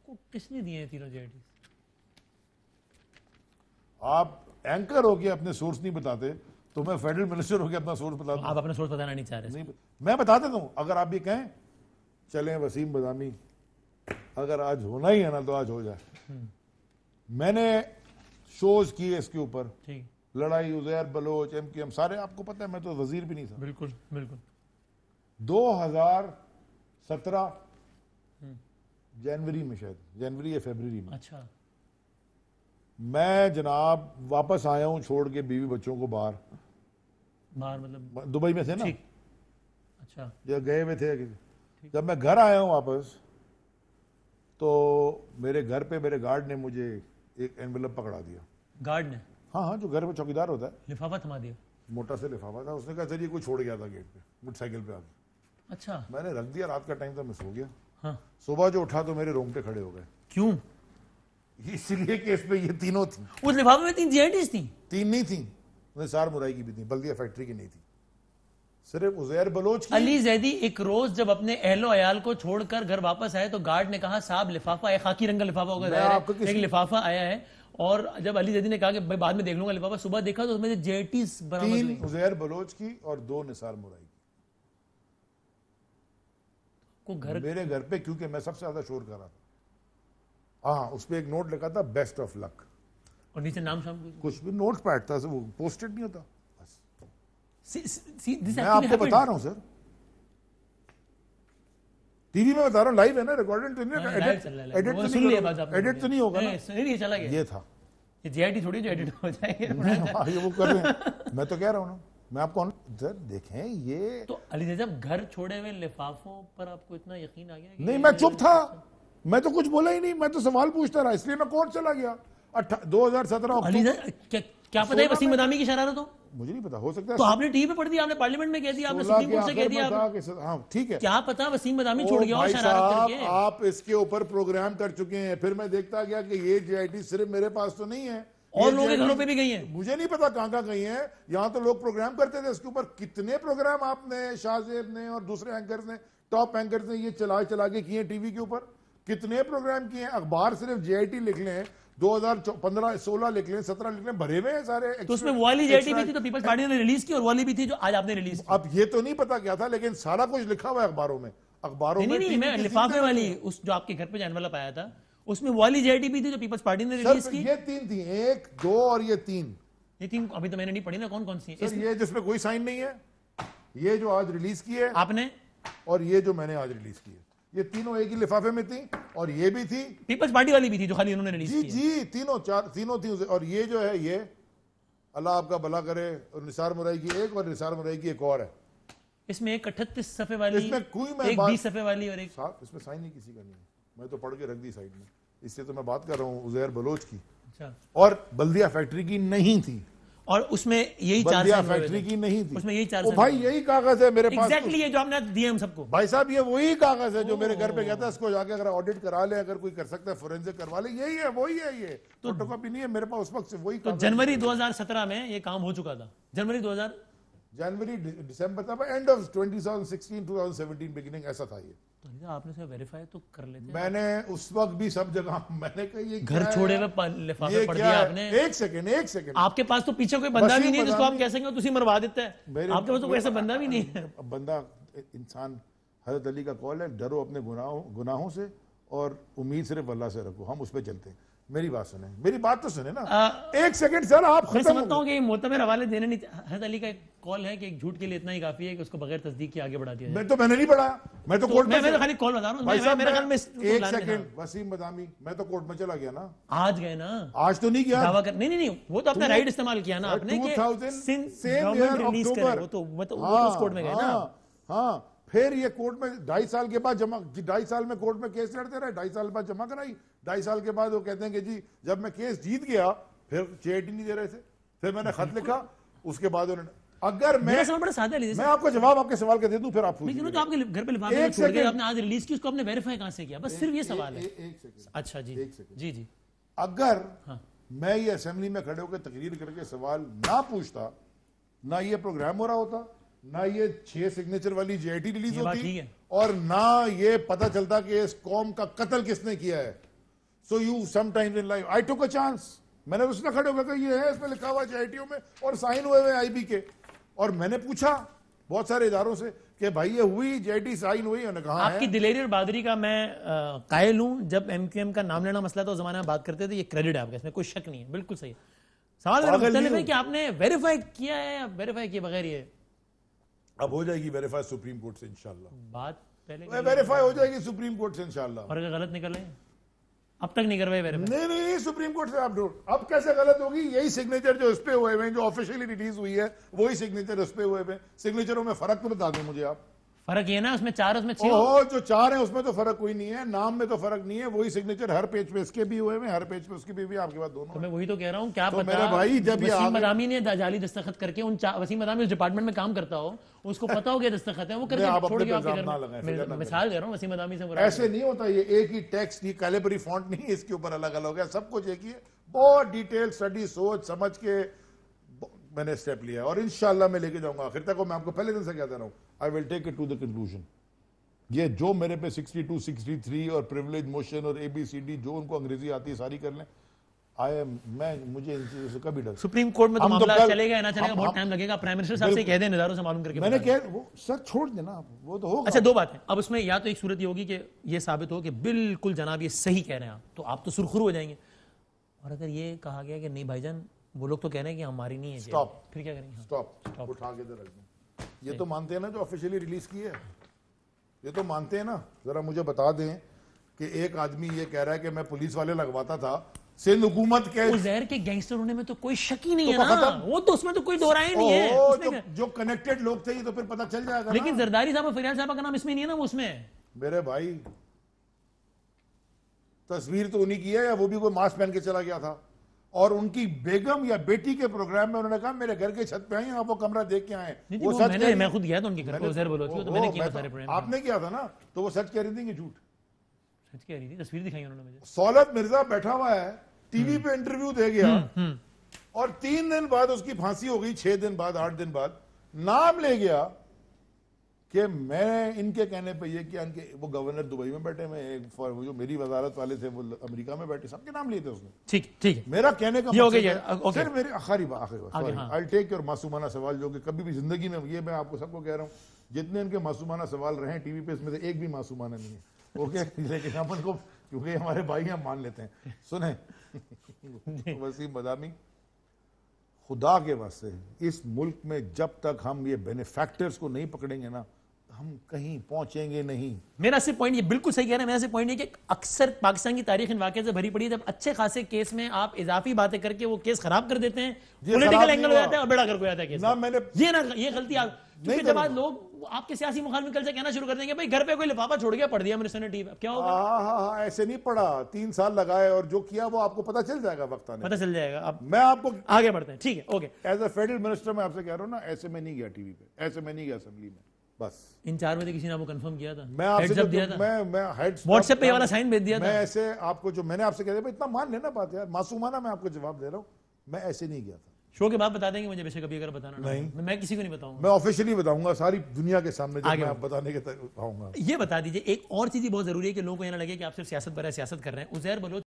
आपको किसने दिए हैं तीनों जेआईटी? आप एंकर हो के अपने सोर्स नहीं बताते तो मैं फेडरल मिनिस्टर हो के अपना सोर्स बता दूं? आप अपना सोर्स बताना नहीं चाह रहे? नहीं, मैं बता देता हूं। अगर आप भी कहें चलें वसीम बदामी, अगर आज होना ही है ना तो आज हो जाए। मैंने शोज किए इसके ऊपर, ठीक, लड़ाई उजैर बलोच MQM सारे, आपको पता है मैं तो वजीर भी नहीं था। बिल्कुल बिल्कुल। 2017 जनवरी में, शायद जनवरी या फरवरी में, अच्छा, मैं जनाब वापस आया हूं छोड़ के बीवी बच्चों को बाहर मतलब दुबई में थे ना, ठीक, अच्छा, जब गए हुए थे। जब मैं घर आया हूं वापस तो मेरे घर पे मेरे गार्ड ने मुझे एक एनवेलप पकड़ा दिया। गार्ड ने? हाँ हाँ, जो घर में चौकीदार होता है, लिफाफा थमा दिया? मोटा से लिफाफा था। उसने कहा सर ये कोई छोड़ गया था गेट पे मोटरसाइकिल पे आके। अच्छा, मैंने रख दिया, रात का टाइम था, मैं सो गया। हाँ, सुबह जो उठा तो मेरे रोंगटे खड़े हो गए। क्यों? इसलिए कि इस पे ये तीनों थी। उस लिफाफे में 3 जेआईटीज थी? 3 नहीं थी, निसार मुराई की भी थी, बल्दिया फैक्ट्री की नहीं थी, सिर्फ उजैर बलोच की। अली जैदी एक रोज जब अपने अहलो अयाल को छोड़कर घर वापस आए तो गार्ड ने कहा साहब लिफाफा, एक खाकी रंग का लिफाफा होगा, एक लिफाफा आया है। और जब अली जैदी ने कहा कि भाई बाद में देख लूंगा लिफाफा, सुबह देखा तो उसमें जेआईटीज बरामद हुई। 3 उजैर बलोच की और 2 निसार मुराई की। को घर, मेरे घर पे, क्योंकि मैं सबसे ज्यादा शोर कर रहा था। हाँ, उस पर एक नोट लिखा था बेस्ट ऑफ लक, और नीचे नाम शाम कुछ भी नोट पैड था, वो पोस्टेड नहीं होता। बस मैं मैं आपको बता रहा हूं सर, टीवी में बता रहा हूं, लाइव है ना, रिकॉर्डेड तो नहीं, एडिट तो नहीं होगा ना। चला गया, ये था, ये जेआईटी थोड़ी जो एडिट हो जाएंगे। ये वो कर रहे हैं। मैं तो कह रहा हूं ना, मैं आपको सर देखें ये तो अली जब घर छोड़े हुए लिफाफों पर आपको इतना यकीन आ गया? नहीं, मैं चुप था, मैं तो कुछ बोला ही नहीं, मैं तो सवाल पूछता रहा, इसलिए मैं कोर्ट चला गया। 2017 क्या पता है वसीम बदामी की शरारत हो? मुझे नहीं पता, हो सकता है। तो आपने टीवी पे पढ़ दिया, आपने पार्लियामेंट में कह दिया, आपने सुप्रीम कोर्ट से कह दिया। हाँ ठीक है, क्या पता वसीम बदामी छोड़ गया हो शरारत करके। आप इसके ऊपर प्रोग्राम कर चुके हैं, फिर मैं देखता गया कि ये जेआईटी सिर्फ मेरे पास तो नहीं है, और लोगों के घरों पे भी गई है। मुझे नहीं पता कहां गई है। यहाँ तो लोग प्रोग्राम करते थे, इसके ऊपर कितने प्रोग्राम आपने, शाहजेब ने और दूसरे एंकर्स ने, टॉप एंकर्स ने ये चला के किए टीवी के ऊपर, कितने प्रोग्राम किए। अखबार सिर्फ जेआईटी लिख लें, 2015-16 लिख लें, 17 लिख लें, भरे हुए हैं सारे। तो उसमें वो वाली जेआईटी भी थी तो पीपल्स पार्टी ने रिलीज की, और वाली भी थी जो आज आपने रिलीज की। अब ये तो नहीं पता क्या था, लेकिन सारा कुछ लिखा हुआ है अखबारों में। नहीं, मैं लिफाफे वाली, उस जो आपके घर पे एनवेलप आया था उसमें वाली जेआईटी भी थी जो पीपल्स पार्टी ने रिलीज की। ये 3 थी, 1, 2 और ये 3। ये 3 अभी तो मैंने नहीं पढ़ी ना, कौन कौन सी है? ये जिसमें कोई साइन नहीं है, ये जो आज रिलीज की है आपने, और ये जो मैंने आज रिलीज की है, ये तीनों एक ही लिफाफे में थी। और ये भी थी, पीपल्स पार्टी वाली भी थी जो खाली उन्होंने रिलीज की। जी, तीनों थी। और ये जो है, ये अल्लाह आपका भला करे, और निसार मुराई की एक, और निसार मुराई की एक और है। इसमें एक 38 सफ़े वाली, इसमें कोई एक 20 सफ़े वाली, और एक इसमें साइन ही किसी का नहीं है। मैं तो पढ़ के रख दी साइड में, इसलिए तो मैं बात कर रहा हूँ उजैर बलोच की। अच्छा, और बल्दिया फैक्ट्री की नहीं थी, और उसमें यही 4 बल्दिया फैक्ट्री की नहीं थी, उसमें यही 4 ओ भाई यही कागज है मेरे पास। एग्जैक्टली ये जो आपने दिए हम सबको। भाई साहब ये वही कागज है जो मेरे घर पे गया था, इसको जाके अगर ऑडिट करा ले, अगर कोई कर सकता है फोरेंसिक करवा ले, यही है, वही है। ये तो फोटोकॉपी नहीं है मेरे पास, उस वक्त से वही। तो जनवरी 2017 में ये काम हो चुका था, जनवरी दिसंबर था, एंड ऑफ 2016 2017 बिगिनिंग, ऐसा था ये। तो आपने से वेरीफाई तो कर लेते। मैंने उस वक्त भी सब जगह मैंने कहा ये घर छोड़े हुए लिफाफे पढ़ दिया आपने। एक सेकंड, आपके पास तो पीछे कोई बंदा भी नहीं है जिसको आप कह सकें तुसी मरवा देता है। आपके पास तो कोई ऐसा बंदा भी नहीं है। बंदा इंसान, हजरत अली का कौल है, डरो अपने गुनाहों से और उम्मीद सिर्फ अल्लाह से रखो। हम उस पर चलते हैं। मेरी बात सुने, मेरी बात तो सुने ना। एक सेकंड सर, आप मैं समझता हूँ कि मोतबर हवाले देने नहीं। हज़रत अली का एक कॉल है कि एक झूठ के लिए इतना ही काफी है कि उसको बगैर तस्दीक के आगे बढ़ा दिया जाए। मैंने नहीं पढ़ा, मैं तो कोर्ट में, मैं खाली कॉल बता रहा हूँ। एक सेकंड वसीम बदामी, मैं तो कोर्ट में चला गया ना। आज गए ना? आज तो नहीं गया। दावा कर नहीं, वो तो अपना राइट इस्तेमाल किया ना आपने, 2000 रिलीज करे, वो तो उस कोर्ट में गए ना। हाँ, फिर ये कोर्ट में 2.5 साल के बाद जमा, 2.5 साल में कोर्ट में केस लड़ते रहे, 2.5 साल बाद जमा कराई। 2.5 साल के बाद वो कहते हैं कि जी जब मैं केस जीत गया फिर जेआईटी नहीं दे रहे थे, फिर मैंने खत लिखा, उसके बाद उन्होंने, अगर मैं आपको जवाब आपके सवाल का दे दूं, फिर आप पूछिए। तो आपके घर पे लिफाफे छोड़ के आपने आज रिलीज की, उसको आपने वेरीफाई कहां से किया? बस सिर्फ ये सवाल है। अच्छा जी, जी, अगर मैं ये असेंबली में खड़े होकर तकरीर करके सवाल ना पूछता, ना ये प्रोग्राम हो रहा होता, ना ये 6 सिग्नेचर वाली जेआईटी रिलीज होती, और ना ये पता चलता कि इस कौम का कत्ल किसने किया है। So you sometimes in life I took a chance, मैंने उसने खड़े होकर कहा ये है, इसमें लिखा हुआ JITO में और साइन हुए हुए IB के, और मैंने पूछा बहुत सारे इदारों से कि भाई ये हुई JIT साइन हुई, उन्होंने कहा आपकी दिलेरी और बहादुरी का मैं कायल हूं। जब MQM का नाम लेना मसला था उस जमाने में बात करते थे, ये क्रेडिट है आपका, इसमें कोई शक नहीं है, बिल्कुल सही है। सवाल मेरा मुख्तलिफ है कि आपने वेरीफाई किया है या वेरीफाई किए बगैर ये अब हो जाएगी वेरीफाई सुप्रीम कोर्ट से इंशाल्लाह, बात पहले वेरीफाई हो जाएगी सुप्रीम कोर्ट से इंशाल्लाह। और अगर गलत निकले, अब तक नहीं करवाए वेरीफाई? नहीं सुप्रीम कोर्ट से आप अब कैसे गलत होगी? यही सिग्नेचर जो उस पे हुए हैं, जो ऑफिशियली रिलीज हुई है, वही सिग्नेचर उस पे हुए हैं। सिग्नेचरों में फर्क तो बता दें मुझे आप। फर्क ये ना उसमें 4 उसमें 6 ओहो, जो 4 है उसमें तो फर्क कोई नहीं है, नाम में तो फर्क नहीं है, वही सिग्नेचर हर पेज पे इसके भी हुए हैं, हर पेज पे उसके भी आपके पास दोनों। तो मैं वही तो कह रहा हूँ, क्या तो पता मेरा भाई जब ये वसीम मदामी ने जाली दस्तखत करके वसीम मदामी उस डिपार्टमेंट में काम करता हो, उसको पता हो गया दस्तखत है, वो करके छोड़ के आपके घर में। मिसाल दे रहा हूँ वसीम मदामी से। ऐसे नहीं होता, ये एक ही टेक्स्ट, ये कैलिबरी फॉन्ट नहीं है, इसके ऊपर अलग अलग है, सब कुछ एक ही है। बहुत डिटेल स्टडी सोच समझ के मैंने स्टेप लिया और इंशाल्लाह मैं लेके जाऊंगा आखिर तक। और मैं आपको पहले दिन से कहता रहा हूं, I will take it to the conclusion. ये जो मेरे पे 62, 63 और प्रिविलेज मोशन और ABCD जो उनको अंग्रेजी आती है सारी कर लें, मुझे इन चीजों से कभी डर। सुप्रीम कोर्ट में तो मामला चलेगा ना चलेगा, बहुत टाइम लगेगा। प्राइम मिनिस्टर साहब से कह दें, निदारों से मालूम करके। मैंने कह वो सर छोड़ देना आप, वो तो होगा। अच्छा, 2 बातें अब उसमें, या तो एक सूरत ये होगी कि ये साबित हो कि बिल्कुल जनाब ये सही कह रहे हैं आप, तो आप तो सुरखुरू हो जाएंगे। और अगर ये कहा गया कि नहीं भाईजान वो लोग तो कह रहे हैं कि हमारी नहीं है, स्टॉप, फिर क्या करेंगे? स्टॉप, उठा के इधर रख दें। ये तो मानते हैं ना जो ऑफिशियली रिलीज की है, ये तो मानते हैं ना। जरा मुझे बता दें कि एक आदमी ये कह रहा है कि मैं पुलिस वाले लगवाता था, सिंध हुकूमत के उज़ैर के गैंगस्टर होने में तो कोई शक ही नहीं है ना, वो तो उसमें तो कोई दो राय नहीं है। जो कनेक्टेड लोग थे ये तो फिर पता चल जाएगा। लेकिन जरदारी साहब और फरियाद साहब का नाम इसमें नहीं है ना, वो उसमें। मेरे भाई तस्वीर तो उन्हीं की है, या वो भी कोई मास्क पहन के चला गया था, और उनकी बेगम या बेटी के प्रोग्राम में उन्होंने कहा मेरे घर के छत पे आई, आप वो कमरा देख के आए। वो सच मैं खुद गया था उनके घर पे, उज़ैर बलोची, तो मैंने किया सारे प्रोग्राम। आपने किया था ना, तो वो सच कह रही थी कि झूठ? सच कह रही थी, तस्वीर दिखाई उन्होंने मुझे। सौलत मिर्जा बैठा हुआ है टीवी पे, इंटरव्यू दे गया, और 3 दिन बाद उसकी फांसी हो गई, 6 दिन बाद, 8 दिन बाद नाम ले गया कि मैं इनके कहने पे ये किया। वो गवर्नर दुबई में बैठे हुए, जो मेरी वजारत वाले थे वो अमेरिका में बैठे, सबके नाम लिए थे उसने। ठीक है, मेरा कहने का मतलब सिर्फ मेरे आखिरी बात, आई टेक योर मासूमाना सवाल, जो कि कभी भी जिंदगी में, ये मैं आपको सबको कह रहा हूँ, जितने इनके मासूमाना सवाल रहे टीवी पे, इसमें से एक भी मासूमाना नहीं है, ओके? लेकिन अपन को क्योंकि हमारे भाई हम मान लेते हैं। सुने वसीम मदामी, खुदा के वास्ते इस मुल्क में जब तक हम ये बेनिफैक्टर्स को नहीं पकड़ेंगे ना, हम कहीं पहुंचेंगे नहीं। मेरा सिर्फ पॉइंट ये बिल्कुल सही कह रहे हैं, मेरा सिर्फ पॉइंट ये कि अक्सर पाकिस्तान की तारीख इन वाकये से भरी पड़ी है, जब अच्छे खासे केस में आप इजाफी बातें करके वो केस खराब कर देते हैं, पॉलिटिकल एंगल हो जाता है और बड़ा कर जाता है केस। ना मैंने ये गलती आप, क्योंकि जब आज लोग आपके सियासी मुखालिफ कल से कहना शुरू कर देंगे भाई घर पे कोई लिफाफा छोड़ गया, पढ़ दिया मिनिस्टर ने टीवी, क्या होगा? हाँ, ऐसे नहीं पढ़ा, 3 साल लगाए और जो किया वो आपको पता चल जाएगा, वक्त आने पता चल जाएगा। अब मैं आपको आगे बढ़ते हैं, ठीक है, okay. As a federal minister मैं आपसे कह रहा हूँ ना, ऐसे में नहीं गया टीवी पे, ऐसे में नहीं गया असेंबली में, बस। इन 4 में से किसी ने आपको कंफर्म किया था? मैं आपसे दिया था, मैं व्हाट्सएप पे ये वाला साइन भेज दिया था। मैं ऐसे आपको जो मैंने आपसे कह दिया, इतना मान लेना बात यार, मासूमाना मैं आपको जवाब दे रहा हूँ, मैं ऐसे नहीं गया था। शो के बाद बता देंगे मुझे, बेशक कभी अगर बताना नहीं, मैं किसी को नहीं बताऊंगा, मैं ऑफिशियली बताऊंगा सारी दुनिया के सामने, जब मैं बताने के आऊंगा। ये बता दीजिए, एक और चीज बहुत जरूरी है कि लोगों को ये ना लगे कि आप सिर्फ सियासत पर सियासत कर रहे हैं। उज़ैर बलोच